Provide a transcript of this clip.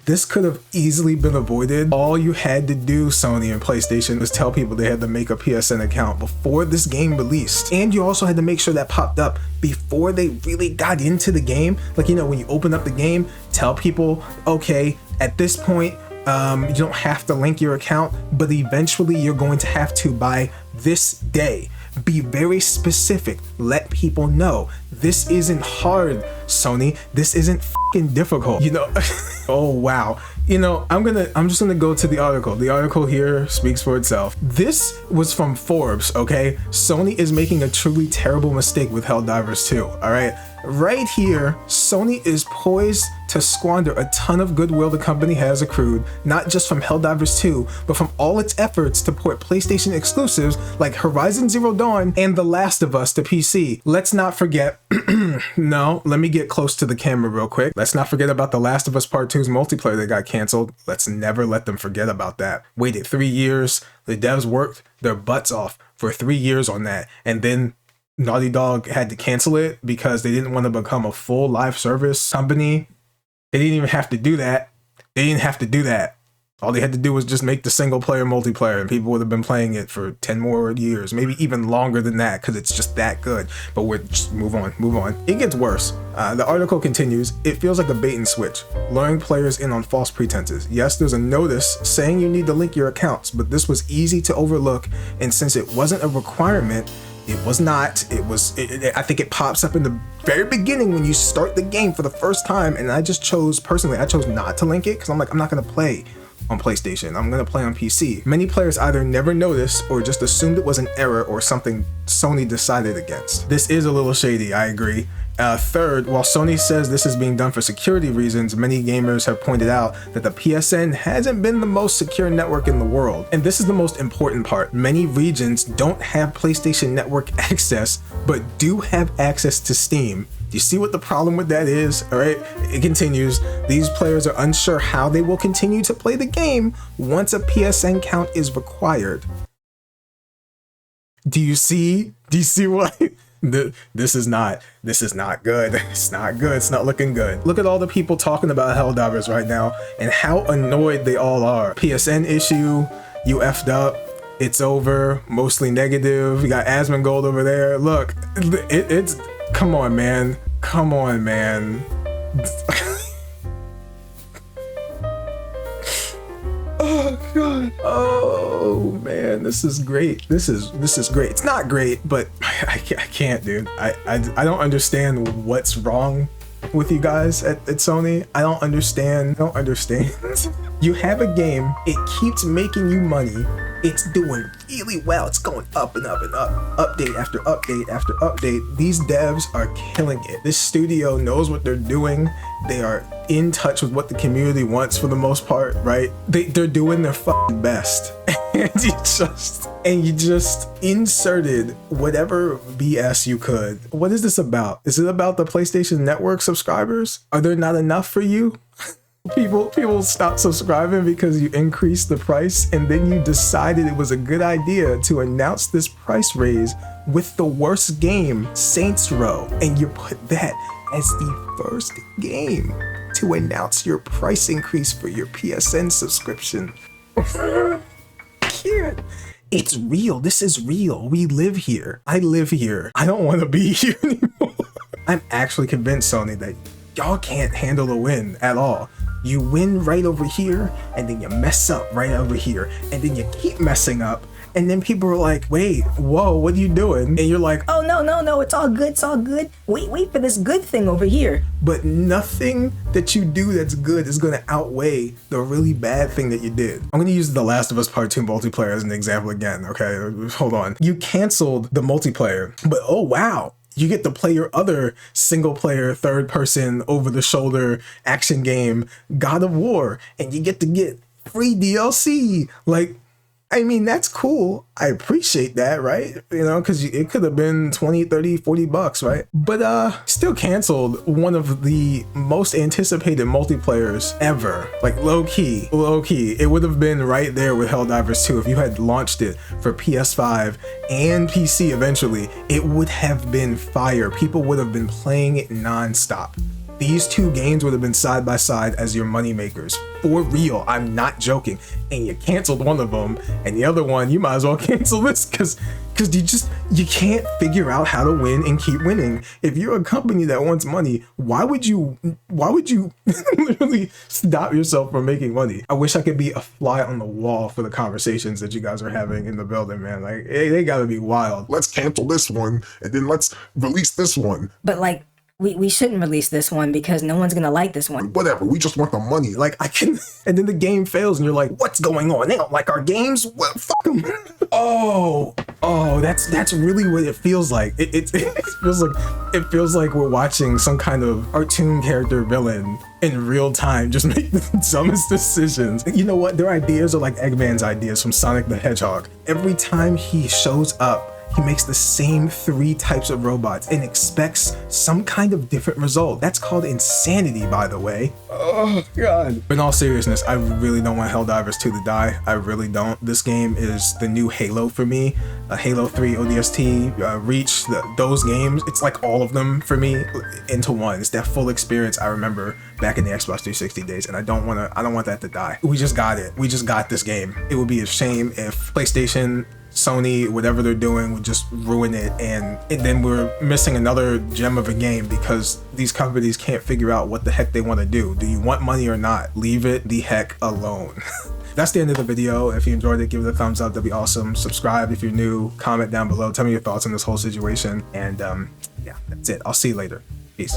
This could have easily been avoided. All you had to do, Sony and PlayStation, was tell people they had to make a PSN account before this game released. And you also had to make sure that popped up before they really got into the game. Like, you know, when you open up the game, tell people, okay, at this point, you don't have to link your account, but eventually you're going to have to by this day. Be very specific. Let people know this isn't hard, Sony. This isn't fucking difficult. You know, oh wow. You know, I'm just gonna go to the article. The article here speaks for itself. This was from Forbes, okay? Sony is making a truly terrible mistake with Helldivers 2, all right? Right here, Sony is poised to squander a ton of goodwill the company has accrued, not just from Helldivers 2, but from all its efforts to port PlayStation exclusives like Horizon Zero Dawn and The Last of Us to PC. Let's not forget, no, let me get close to the camera real quick. Let's not forget about The Last of Us Part 2's multiplayer that got canceled. Let's never let them forget about that. Waited 3 years, the devs worked their butts off for 3 years on that, and then Naughty Dog had to cancel it because they didn't want to become a full live service company. They didn't even have to do that. All they had to do was just make the single player multiplayer and people would have been playing it for 10 more years, maybe even longer than that, because it's just that good. But we're just move on. It gets worse. The article continues, it feels like a bait and switch, luring players in on false pretenses. Yes, there's a notice saying you need to link your accounts, but this was easy to overlook, and since it wasn't a requirement, it was not. I think it pops up in the very beginning when you start the game for the first time, and I chose not to link it because I'm like, I'm not gonna play on PlayStation. I'm gonna play on PC. Many players either never noticed or just assumed it was an error or something Sony decided against. This is a little shady, I agree. Third, while Sony says this is being done for security reasons, many gamers have pointed out that the PSN hasn't been the most secure network in the world. And this is the most important part. Many regions don't have PlayStation Network access, but do have access to Steam. Do you see what the problem with that is? All right, it continues. These players are unsure how they will continue to play the game once a PSN count is required. Do you see what? This is not good. It's not good. It's not looking good. Look at all the people talking about Helldivers right now and how annoyed they all are. PSN issue, you effed up. It's over. Mostly negative. You got Asmongold over there. Look, it's come on, man. Oh god. Oh man, this is great. This is great. It's not great, but I can't, dude. I don't understand what's wrong with you guys at Sony. I don't understand. You have a game, it keeps making you money. It's doing really well. It's going up and up and up. Update after update after update. These devs are killing it. This studio knows what they're doing. They are in touch with what the community wants for the most part, right? They're doing their fucking best. And you just inserted whatever BS you could. What is this about? Is it about the PlayStation Network subscribers? Are there not enough for you? People stopped subscribing because you increased the price, and then you decided it was a good idea to announce this price raise with the worst game, Saints Row, and you put that as the first game to announce your price increase for your PSN subscription. It's real. This is real. We live here. I live here. I don't want to be here anymore. I'm actually convinced, Sony, that y'all can't handle a win at all. You win right over here, and then you mess up right over here, and then you keep messing up, and then people are like, wait, whoa, what are you doing? And you're like, oh, no, it's all good. Wait for this good thing over here. But nothing that you do that's good is going to outweigh the really bad thing that you did. I'm going to use The Last of Us Part 2 multiplayer as an example again, okay? Hold on. You canceled the multiplayer, but oh wow, you get to play your other single player, third person, over the shoulder action game, God of War, and you get to get free DLC. Like, I mean, that's cool. I appreciate that, right? You know, because it could have been 20, 30, 40 bucks, right? But still canceled one of the most anticipated multiplayers ever. Like low key. It would have been right there with Helldivers 2 if you had launched it for PS5 and PC eventually. It would have been fire. People would have been playing it nonstop. These two games would have been side by side as your money makers. For real, I'm not joking. And you canceled one of them, and the other one, you might as well cancel this because you can't figure out how to win and keep winning. If you're a company that wants money, why would you literally stop yourself from making money? I wish I could be a fly on the wall for the conversations that you guys are having in the building, man. Like, they gotta be wild. Let's cancel this one, and then let's release this one. But like, we shouldn't release this one because no one's gonna like this one. Whatever, we just want the money. Like, I can, and then the game fails and you're like, what's going on? They don't like our games? Well, fuck them. Oh, that's really what it feels like. It feels like we're watching some kind of cartoon character villain in real time just make the dumbest decisions. You know what? Their ideas are like Eggman's ideas from Sonic the Hedgehog. Every time he shows up, he makes the same 3 types of robots and expects some kind of different result. That's called insanity, by the way. Oh, God. But in all seriousness, I really don't want Helldivers 2 to die. I really don't. This game is the new Halo for me. Halo 3, ODST, Reach, those games. It's like all of them for me into one. It's that full experience I remember back in the Xbox 360 days, and I don't want that to die. We just got it. We just got this game. It would be a shame if PlayStation, Sony, whatever they're doing, would just ruin it, and then we're missing another gem of a game because these companies can't figure out what the heck they want to do. Do you want money or not? Leave it the heck alone. That's the end of the video. If you enjoyed it, give it a thumbs up. That'd be awesome. Subscribe if you're new. Comment down below. Tell me your thoughts on this whole situation. And yeah, that's it. I'll see you later. Peace.